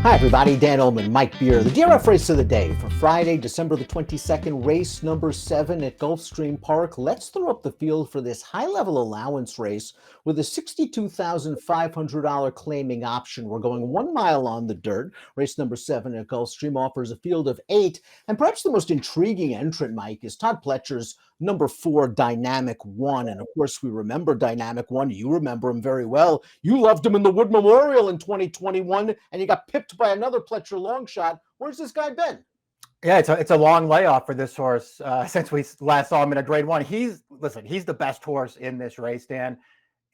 Hi everybody, Dan Illman, Mike Beer, the DRF race of the day for Friday, December the 22nd, race number 7 at Gulfstream Park. Let's throw up the field for this high-level allowance race with a $62,500 claiming option. We're going 1 mile on the dirt. Race number 7 at Gulfstream offers a field of 8, and perhaps the most intriguing entrant, Mike, is Todd Pletcher's number 4, Dynamic One. And of course, we remember Dynamic One. You remember him very well. You loved him in the Wood Memorial in 2021, and you got pipped by another Pletcher long shot. Where's this guy been? Yeah, it's a long layoff for this horse since we last saw him in a Grade 1. He's the best horse in this race, Dan.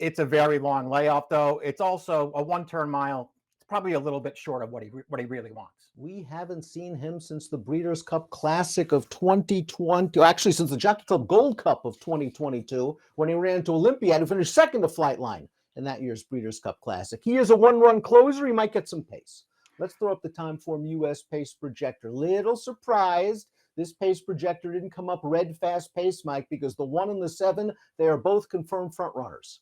It's a very long layoff, though. It's also a one-turn mile. It's probably a little bit short of what he really wants. We haven't seen him since the Breeders' Cup Classic of 2020, actually since the Jockey Club Gold Cup of 2022, when he ran to Olympiad and finished second to Flightline in that year's Breeders' Cup Classic. He is a one-run closer. He might get some pace. Let's throw up the Timeform US pace projector. Little surprised this pace projector didn't come up red fast pace, Mike, because the 1 and the 7, they are both confirmed front runners.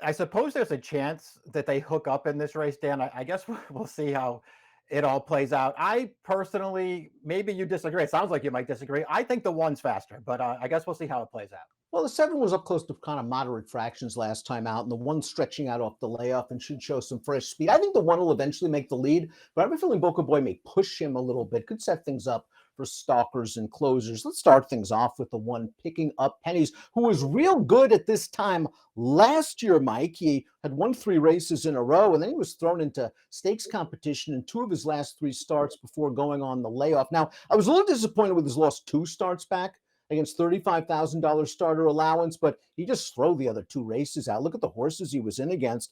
I suppose there's a chance that they hook up in this race, Dan. I guess we'll see how it all plays out. I personally, maybe you disagree. It sounds like you might disagree. I think the 1's faster, but I guess we'll see how it plays out. Well, the 7 was up close to kind of moderate fractions last time out, and the 1 stretching out off the layoff and should show some fresh speed. I think the 1 will eventually make the lead, but I have a feeling Boca Boy may push him a little bit. Could set things up for stalkers and closers. Let's start things off with the 1 picking up pennies, who was real good at this time last year, Mike. He had won 3 races in a row, and then he was thrown into stakes competition in 2 of his last 3 starts before going on the layoff. Now, I was a little disappointed with his lost 2 starts back against $35,000 starter allowance, but he just threw the other 2 races out. Look at the horses he was in against.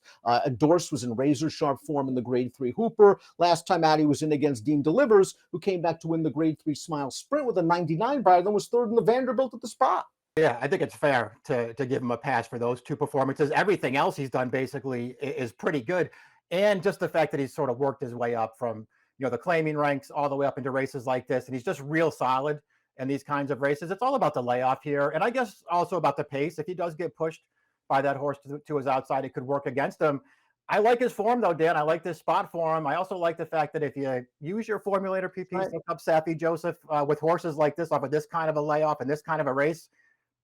Dorse was in razor sharp form in the Grade 3 Hooper. Last time out, he was in against Dean Delivers, who came back to win the Grade 3 Smile Sprint with a 99 by, then was 3rd in the Vanderbilt at the Spot. Yeah, I think it's fair to give him a pass for those 2 performances. Everything else he's done basically is pretty good. And just the fact that he's sort of worked his way up from, the claiming ranks all the way up into races like this. And he's just real solid in these kinds of races. It's all about the layoff here. And I guess also about the pace. If he does get pushed by that horse to his outside, it could work against him. I like his form, though, Dan. I like this spot for him. I also like the fact that if you use your formulator PPs, look up Saffie Joseph with horses like this off of this kind of a layoff and this kind of a race,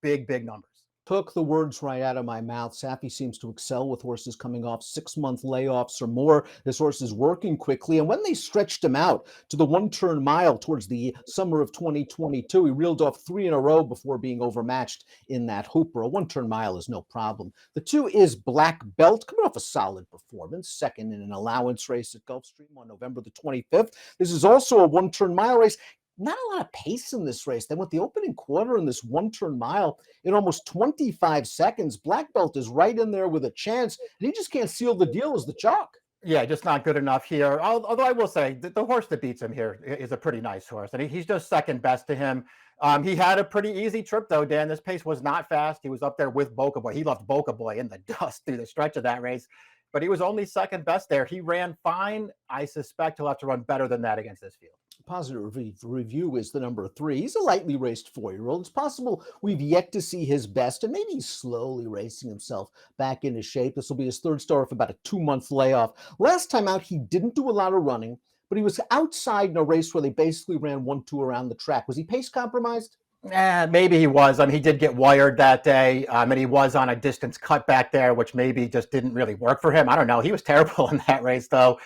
big numbers. Took the words right out of my mouth. Saffie seems to excel with horses coming off 6-month layoffs or more. This horse is working quickly. And when they stretched him out to the 1-turn mile towards the summer of 2022, he reeled off 3 in a row before being overmatched in that Hooper. A 1-turn mile is no problem. The 2 is Black Belt, coming off a solid performance, second in an allowance race at Gulfstream on November the 25th. This is also a 1-turn mile race. Not a lot of pace in this race. Then with the opening quarter in this 1-turn mile in almost 25 seconds, Black Belt is right in there with a chance, and he just can't seal the deal as the chalk. Yeah, just not good enough here. Although I will say that the horse that beats him here is a pretty nice horse, and he's just second best to him. He had a pretty easy trip, though, Dan. This pace was not fast. He was up there with Boca Boy. He left Boca Boy in the dust through the stretch of that race, but he was only second best there. He ran fine. I suspect he'll have to run better than that against this field. Positive review is the number 3. He's a lightly raced 4-year-old. It's possible we've yet to see his best, and maybe he's slowly racing himself back into shape. This will be his 3rd start of about a 2-month layoff. Last time out, he didn't do a lot of running, but he was outside in a race where they basically ran 1-2 around the track. Was he pace compromised? Maybe he was. I mean, he did get wired that day, and he was on a distance cut back there, which maybe just didn't really work for him. I don't know. He was terrible in that race, though.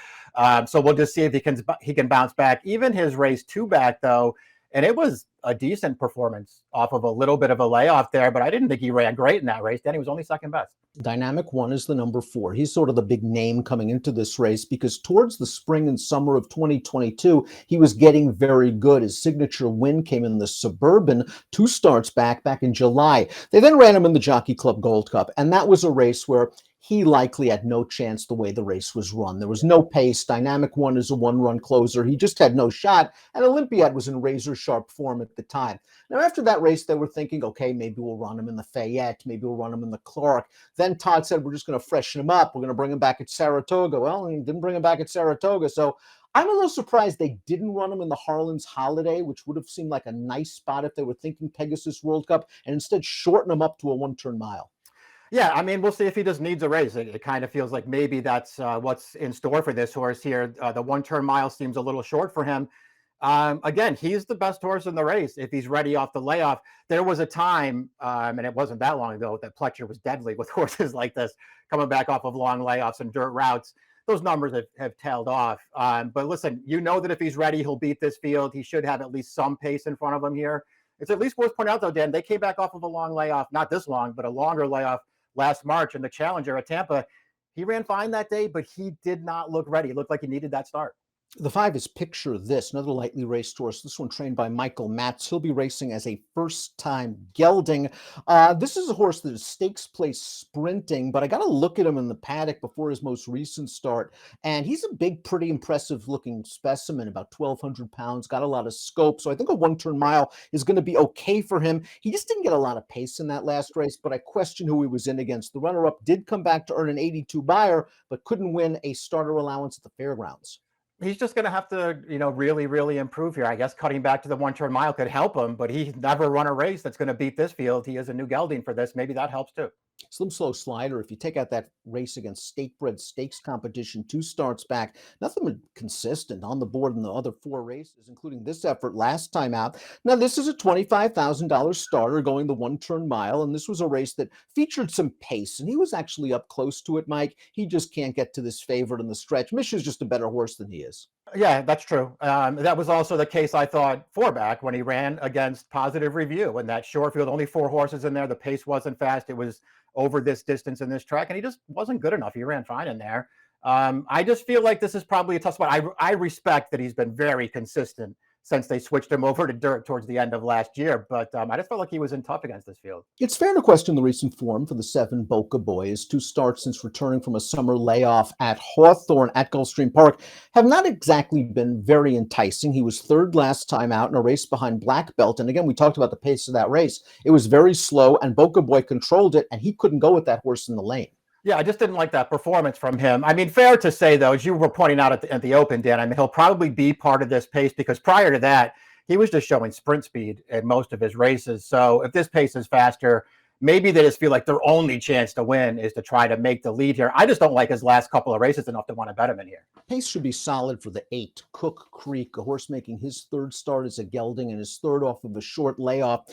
So we'll just see if he can bounce back. Even his race 2 back, though, and it was a decent performance off of a little bit of a layoff there, but I didn't think he ran great in that race. Then he was only second best. Dynamic One is the number 4. He's sort of the big name coming into this race because towards the spring and summer of 2022, he was getting very good. His signature win came in the Suburban 2 starts back in July. They then ran him in the Jockey Club Gold Cup, and that was a race where he likely had no chance the way the race was run. There was no pace. Dynamic One is a 1-run closer. He just had no shot, and Olympiad was in razor-sharp form at the time. Now, after that race, they were thinking, okay, maybe we'll run him in the Fayette. Maybe we'll run him in the Clark. Then Todd said, we're just going to freshen him up. We're going to bring him back at Saratoga. Well, he didn't bring him back at Saratoga, so I'm a little surprised they didn't run him in the Harlan's Holiday, which would have seemed like a nice spot if they were thinking Pegasus World Cup, and instead shorten him up to a 1-turn mile. Yeah, I mean, we'll see if he just needs a race. It kind of feels like maybe that's what's in store for this horse here. The 1 turn mile seems a little short for him. Again, he's the best horse in the race if he's ready off the layoff. There was a time, and it wasn't that long ago, that Pletcher was deadly with horses like this coming back off of long layoffs and dirt routes. Those numbers have tailed off. But listen, you know that if he's ready, he'll beat this field. He should have at least some pace in front of him here. It's at least worth pointing out, though, Dan, they came back off of a long layoff, not this long, but a longer layoff last March in the Challenger at Tampa. He ran fine that day, but he did not look ready. It looked like he needed that start. The 5 is Picture This, another lightly raced horse. This one trained by Michael Matz. He'll be racing as a first-time gelding. This is a horse that is stakes place sprinting, but I got to look at him in the paddock before his most recent start. And he's a big, pretty impressive-looking specimen, about 1,200 pounds, got a lot of scope. So I think a 1 turn mile is going to be okay for him. He just didn't get a lot of pace in that last race, but I question who he was in against. The runner-up did come back to earn an 82 buyer, but couldn't win a starter allowance at the fairgrounds. He's just going to have to, really, really improve here. I guess cutting back to the 1 turn mile could help him, but he's never run a race that's going to beat this field. He is a new gelding for this. Maybe that helps too. Slim Slow Slider, if you take out that race against Stakebred Stakes competition 2 starts back, nothing but consistent on the board in the other 4 races, including this effort last time out. Now, this is a $25,000 starter going the 1 turn mile, and this was a race that featured some pace, and he was actually up close to it, Mike. He just can't get to this favorite in the stretch. Misha's just a better horse than he is. Yeah, that's true. That was also the case, I thought, back when he ran against Positive Review in that short field. Only 4 horses in there. The pace wasn't fast. It was over this distance in this track, and he just wasn't good enough. He ran fine in there. I just feel like this is probably a tough spot. I respect that he's been very consistent since they switched him over to dirt towards the end of last year, but I just felt like he was in tough against this field. It's fair to question the recent form for the 7 Boca Boy. His 2 starts since returning from a summer layoff at Hawthorne at Gulfstream Park have not exactly been very enticing. He was 3rd last time out in a race behind Black Belt. And again, we talked about the pace of that race. It was very slow, and Boca Boy controlled it, and he couldn't go with that horse in the lane. Yeah, I just didn't like that performance from him. I mean, fair to say, though, as you were pointing out at the Open, Dan, I mean, he'll probably be part of this pace because prior to that, he was just showing sprint speed in most of his races. So if this pace is faster, maybe they just feel like their only chance to win is to try to make the lead here. I just don't like his last couple of races enough to want to bet him in here. Pace should be solid for the 8, Cook Creek, a horse making his 3rd start as a gelding and his 3rd off of a short layoff.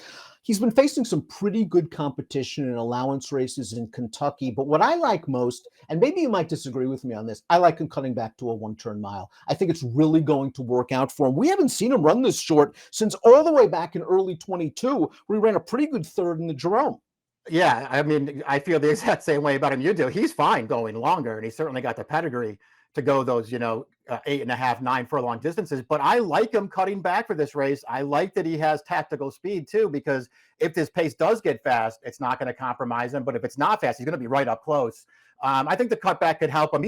He's been facing some pretty good competition in allowance races in Kentucky, but what I like most, and maybe you might disagree with me on this, I like him cutting back to a 1 turn mile. I think it's really going to work out for him. We haven't seen him run this short since all the way back in early 22, where he ran a pretty good 3rd in the Jerome. Yeah, I mean, I feel the exact same way about him you do. He's fine going longer, and he certainly got the pedigree to go those, 8.5, 9 furlong distances. But I like him cutting back for this race. I like that he has tactical speed too, because if this pace does get fast, it's not going to compromise him. But if it's not fast, he's going to be right up close. I think the cutback could help him.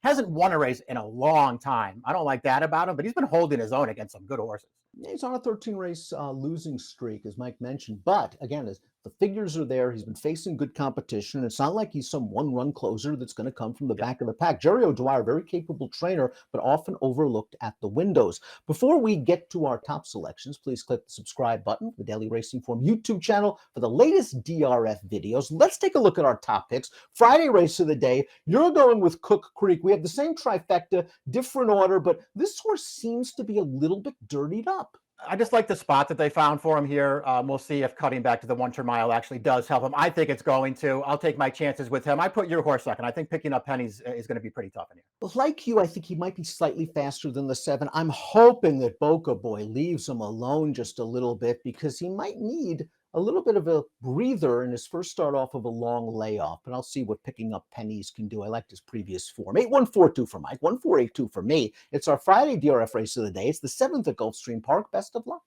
Hasn't won a race in a long time. I don't like that about him, but he's been holding his own against some good horses. Yeah, he's on a 13-race losing streak, as Mike mentioned. But again, as the figures are there, he's been facing good competition. It's not like he's some one-run closer that's going to come from the back of the pack. Jerry O'Dwyer, very capable trainer, but often overlooked at the windows. Before we get to our top selections, please click the subscribe button for the Daily Racing Form YouTube channel for the latest DRF videos. Let's take a look at our top picks. Friday race of the day, you're going with Cook Creek. We have the same trifecta, different order, but this horse seems to be a little bit dirtied up. I just like the spot that they found for him here. We'll see if cutting back to the 1 turn mile actually does help him. I think it's going to. I'll take my chances with him. I put your horse second. I think picking up pennies is going to be pretty tough in here. Like you, I think he might be slightly faster than the 7. I'm hoping that Boca Boy leaves him alone just a little bit because he might need a little bit of a breather in his first start off of a long layoff, and I'll see what picking up pennies can do. I liked his previous form. 8142 for Mike, 1482 for me. It's our Friday DRF race of the day. It's the 7th at Gulfstream Park. Best of luck.